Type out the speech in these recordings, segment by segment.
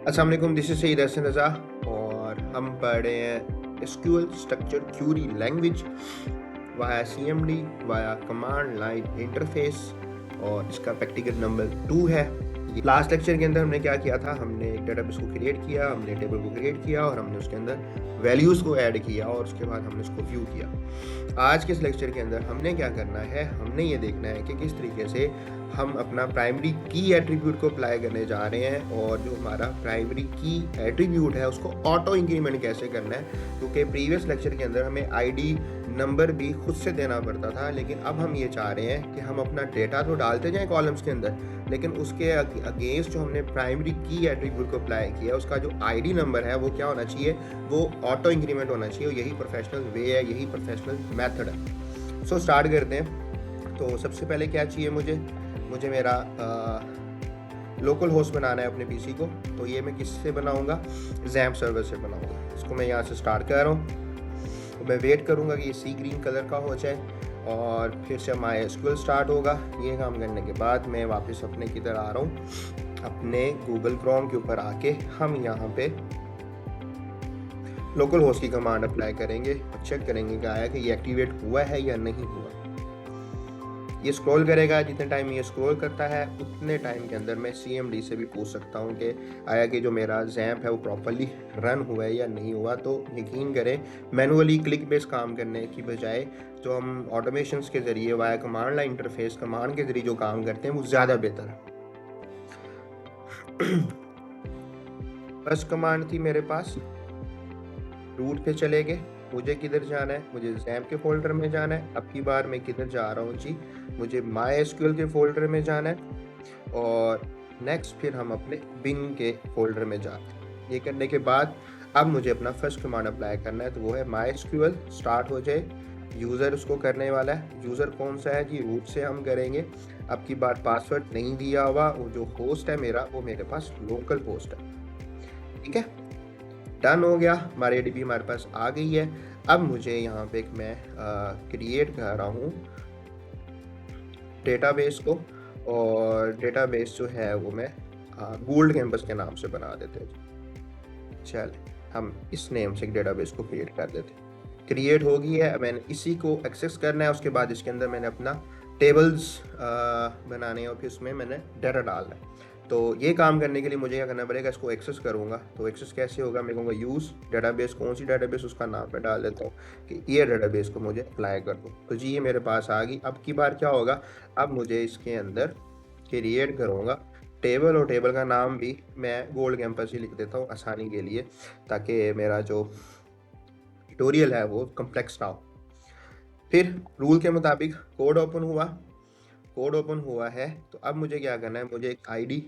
अस्सलाम वालेकुम, this is Saeed Hasan रज़ा और हम पढ़ रहे हैं SQL structure Curie language via CMD via command line interface और इसका प्रैक्टिकल नंबर 2 है। लास्ट लेक्चर के अंदर हमने क्या किया था, हमने एक डेटाबेस को क्रिएट किया, हमने टेबल को क्रिएट किया और हमने उसके अंदर वैल्यूज़ को ऐड किया और उसके बाद हमने उसको व्यू किया। आज के इस लेक्चर के अंदर हमने क्या करना है, हमने ये देखना है कि किस तरीके से हम अपना प्राइमरी की एट्रीब्यूट को अप्लाई करने जा रहे हैं और जो हमारा प्राइमरी की एट्रीब्यूट है उसको ऑटो इंक्रीमेंट कैसे करना है। क्योंकि प्रीवियस लेक्चर के अंदर हमें आईडी नंबर भी खुद से देना पड़ता था, लेकिन अब हम ये चाह रहे हैं कि हम अपना डेटा तो डालते जाएं कॉलम्स के अंदर, लेकिन उसके अगेंस्ट जो हमने प्राइमरी की एट्रीब्यूट को अप्लाई किया उसका जो आईडी नंबर है वो क्या होना चाहिए, वो ऑटो इंक्रीमेंट होना चाहिए। और यही प्रोफेशनल वे है, यही प्रोफेशनल मेथड है। सो स्टार्ट करते हैं। तो सबसे पहले क्या चाहिए, मुझे मेरा लोकल होस्ट बनाना है अपने पीसी को। तो ये मैं किससे बनाऊंगा, XAMPP सर्वर से बनाऊंगा। इसको मैं यहाँ से स्टार्ट कर रहा हूँ। तो मैं वेट करूँगा कि ये सी ग्रीन कलर का हो जाए और फिर से MySQL स्टार्ट होगा। ये काम करने के बाद मैं वापस अपने किधर आ रहा हूँ, अपने गूगल क्रोम के ऊपर आके हम यहाँ पे लोकल होस्ट की कमांड अप्लाई करेंगे और चेक करेंगे कि आया कि ये एक्टिवेट हुआ है या नहीं हुआ। ये स्क्रॉल करेगा, जितने टाइम ये स्क्रॉल करता है उतने टाइम के अंदर मैं CMD से भी पूछ सकता हूँ कि आया कि जो मेरा XAMPP है वो प्रॉपरली रन हुआ है या नहीं हुआ। तो यकीन करें, मैनुअली क्लिक बेस काम करने की बजाय जो हम ऑटोमेशंस के ज़रिए via command line interface command के ज़रिए जो काम करते हैं वो ज़्यादा बेहतर है। फर्स्ट कमांड थी मेरे पास, रूट पे चले गए। मुझे किधर जाना है, मुझे XAMPP के फोल्डर में जाना है। अब की बार मैं किधर जा रहा हूँ जी, मुझे MySQL के फोल्डर में जाना है और नेक्स्ट फिर हम अपने बिन के फोल्डर में जाते हैं। ये करने के बाद अब मुझे अपना फर्स्ट कमांड अप्लाई करना है, तो वो है MySQL स्टार्ट हो जाए। यूज़र उसको करने वाला है। यूज़र कौन सा है जी, रूट से हम करेंगे। अब की बार पासवर्ड नहीं दिया हुआ, वो जो होस्ट है मेरा वो मेरे पास लोकल होस्ट है। ठीक है, डन हो गया। हमारी ADB हमारे पास आ गई है। अब मुझे यहाँ पे मैं क्रिएट कर रहा हूँ डेटाबेस को, और डेटाबेस जो है वो मैं गोल्ड कैंपस के नाम से बना देते हैं। चल हम इस नेम से एक डेटाबेस को क्रिएट कर देते हैं। क्रिएट हो गई है। मैंने इसी को एक्सेस करना है। उसके बाद इसके अंदर मैंने अपना टेबल्स बनाने हैं और फिर उसमें मैंने डाटा डालना है। तो ये काम करने के लिए मुझे क्या करना पड़ेगा, इसको एक्सेस करूँगा। तो एक्सेस कैसे होगा, मैं कहूँगा यूज़ डेटाबेस, कौन सी डेटाबेस उसका नाम मैं डाल देता हूँ कि ये डेटाबेस को मुझे अप्लाई कर दो। तो जी ये मेरे पास आ गई। अब की बार क्या होगा, अब मुझे इसके अंदर क्रिएट करूँगा टेबल, और टेबल का नाम भी मैं गोल्ड कैंपस ही लिख देता हूँ आसानी के लिए, ताकि मेरा जो ट्यूटोरियल है वो कम्प्लेक्स ना हो। फिर रूल के मुताबिक कोड ओपन हुआ है। तो अब मुझे क्या करना है, मुझे एक आईडी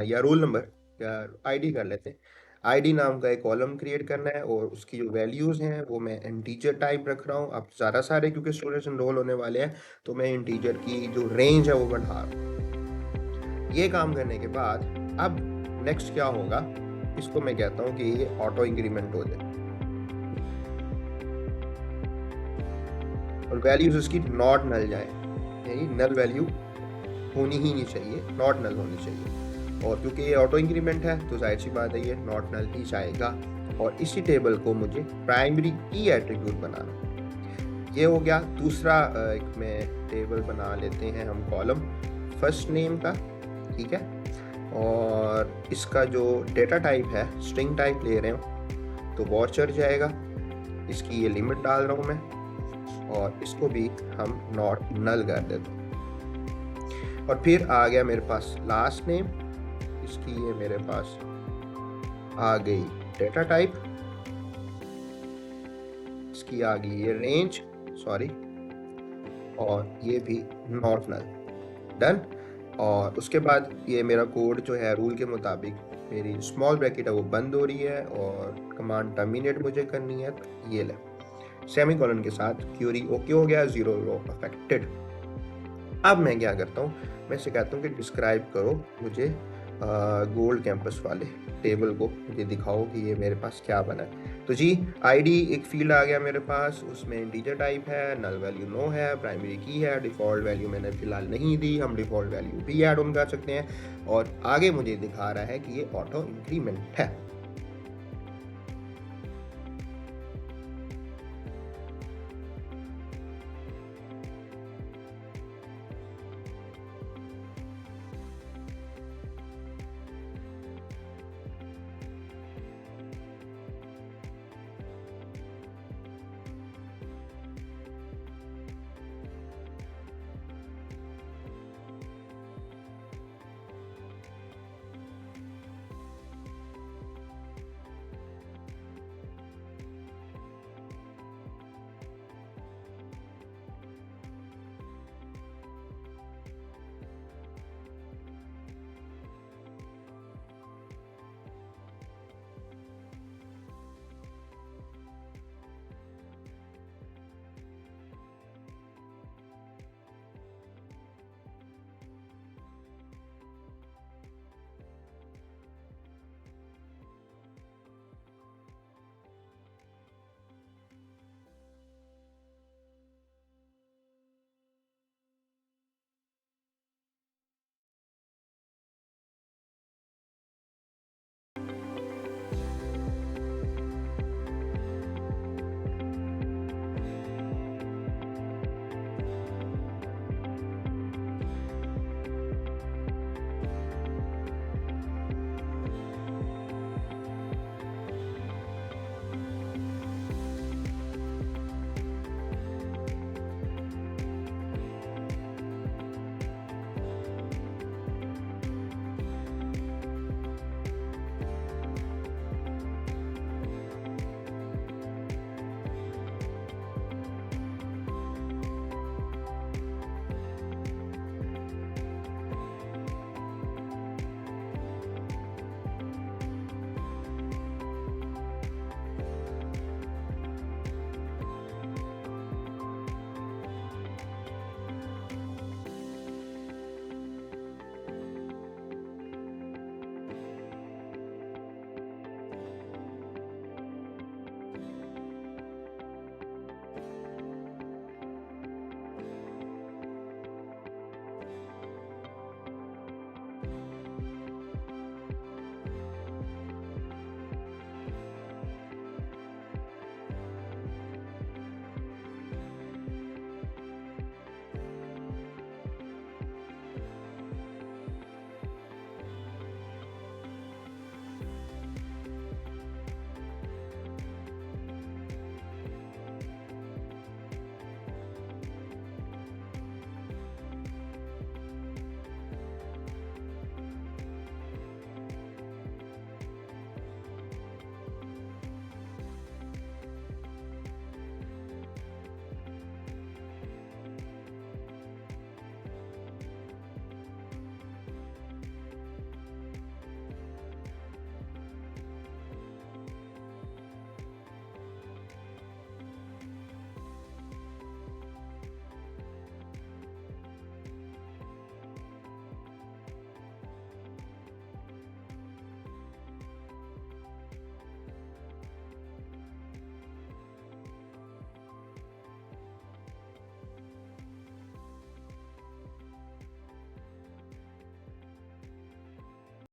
या रोल नंबर या आईडी कर लेते हैं, आईडी नाम का एक कॉलम क्रिएट करना है और उसकी जो वैल्यूज़ हैं वो मैं इंटीजर टाइप रख रहा हूँ। अब ज़्यादा सारे क्योंकि स्टूडेंट्स इनरोल होने वाले हैं तो मैं इंटीजर की जो रेंज है वो बढ़ा रहा हूँ। ये काम करने के बाद अब नेक्स्ट क्या होगा, इसको मैं कहता हूँ कि ये ऑटो इंक्रीमेंट हो जाए और वैल्यूज उसकी नॉट नल जाए, यानी नल वैल्यू होनी ही नहीं चाहिए, नॉट नल होनी चाहिए। और क्योंकि ये ऑटो इंक्रीमेंट है तो जाहिर सी बात है ये नॉट नल ही जाएगा। और इसी टेबल को मुझे प्राइमरी की एट्रीब्यूट बनाना। ये हो गया। दूसरा एक में टेबल बना लेते हैं हम कॉलम फर्स्ट नेम का, ठीक है। और इसका जो डेटा टाइप है स्ट्रिंग टाइप ले रहे हो तो वॉचर जाएगा। इसकी ये लिमिट डाल रहा हूँ मैं और इसको भी हम नॉट नल कर देते हैं। और फिर आ गया मेरे पास लास्ट नेम, इसकी ये मेरे पास आ गई डेटा टाइप, इसकी आ गई ये रेंज, सॉरी, और ये भी नॉट नल, डन। और उसके बाद ये मेरा कोड जो है रूल के मुताबिक मेरी स्मॉल ब्रैकेट है वो बंद हो रही है और कमांड टर्मिनेट मुझे करनी है। तो ये ले सेमीकोलन के साथ क्यूरी ओके हो गया, 0 रो अफेक्टेड। अब मैं क्या करता हूँ, मैं इसे कहता हूँ कि डिस्क्राइब करो मुझे गोल्ड कैंपस वाले टेबल को, मुझे दिखाओ कि ये मेरे पास क्या बना है। तो जी आईडी एक फील्ड आ गया मेरे पास, उसमें इंटीजर टाइप है, नल वैल्यू नो है, प्राइमरी की है, डिफ़ॉल्ट वैल्यू मैंने फ़िलहाल नहीं दी, हम डिफ़ॉल्ट वैल्यू भी ऐड ऑन कर सकते हैं और आगे मुझे दिखा रहा है कि ये ऑटो इंक्रीमेंट है।